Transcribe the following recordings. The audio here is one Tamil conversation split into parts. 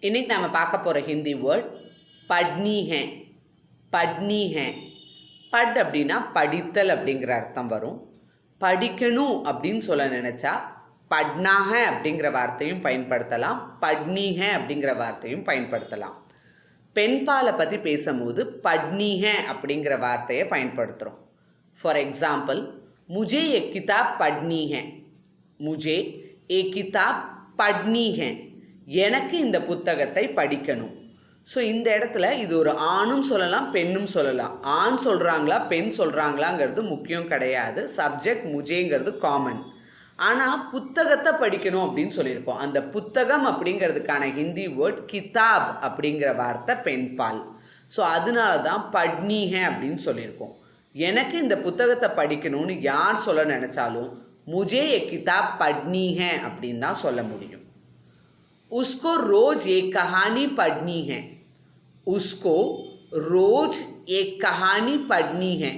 இன்னைக்கு நாம் பார்க்க போகிற Hindi word Patni hey. Patni hey. But அப்படின்னா படித்தல் அப்படிங்கிற அர்த்தம் வரும். படிக்கணும் அப்படின்னு சொல்ல நினச்சா பட்னா ஹே அப்படிங்கிற வார்த்தையும் பயன்படுத்தலாம், பட்னி ஹே அப்படிங்கிற வார்த்தையும் பயன்படுத்தலாம். பெண்பாலை பற்றி பேசும்போது பட்னி ஹே அப்படிங்கிற வார்த்தையை பயன்படுத்துகிறோம். ஃபார் எக்ஸாம்பிள், முஜே ஏக் கிதாப் பட்னி ஹே. முஜே ஏக் கிதாப் பட்னி ஹே. எனக்கு இந்த புத்தகத்தை படிக்கணும். ஸோ இந்த இடத்துல இது ஒரு ஆணும் சொல்லலாம், பெண்ணும் சொல்லலாம். ஆண் சொல்கிறாங்களா பெண் சொல்கிறாங்களாங்கிறது முக்கியம் கிடையாது. சப்ஜெக்ட் முஜேங்கிறது காமன். ஆனால் புத்தகத்தை படிக்கணும் அப்படின்னு சொல்லியிருக்கோம். அந்த புத்தகம் அப்படிங்கிறதுக்கான ஹிந்தி வேர்ட் கிதாப் அப்படிங்கிற வார்த்தை பெண்பால். ஸோ அதனால தான் பட்னி ஹே அப்படின்னு சொல்லியிருக்கோம். எனக்கு இந்த புத்தகத்தை படிக்கணும்னு யார் சொல்ல நினச்சாலும் முஜே ஏ கிதாப் பட்னி ஹே அப்படின்னு தான் சொல்ல முடியும். उसको रोज एक कहानी पढ़नी है. उसको रोज एक कहानी पढ़नी है.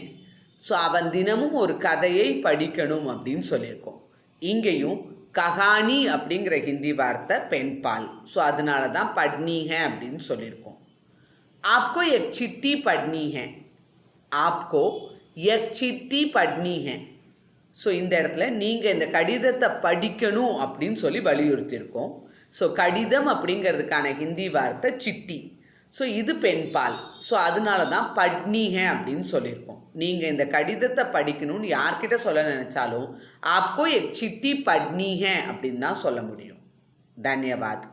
ஸோ அவன் தினமும் ஒரு கதையை படிக்கணும் அப்படின்னு சொல்லியிருக்கோம். இங்கேயும் கஹானி அப்படிங்கிற ஹிந்தி வார்த்தை பெண்பால். ஸோ அதனால தான் பட்னி ஹே அப்படின்னு சொல்லியிருக்கோம். ஆப்கோ எக் சிட்டி பட்னி ஹே. ஆப்கோ எக் சிட்டி பட்னி ஹே. ஸோ இந்த இடத்துல நீங்கள் இந்த கடிதத்தை படிக்கணும் அப்படின்னு சொல்லி வலியுறுத்தியிருக்கோம். ஸோ கடிதம் அப்படிங்கிறதுக்கான ஹிந்தி வார்த்தை சிட்டி. ஸோ இது பெண்பால். ஸோ அதனால தான் பட்னி ஹே அப்படின்னு சொல்லியிருக்கோம். நீங்கள் இந்த கடிதத்தை படிக்கணும்னு யார்கிட்ட சொல்ல நினச்சாலும் ஆப்கோ எக் சிட்டி பட்னி ஹே அப்படின்னு தான் சொல்ல முடியும். தன்யவாத்.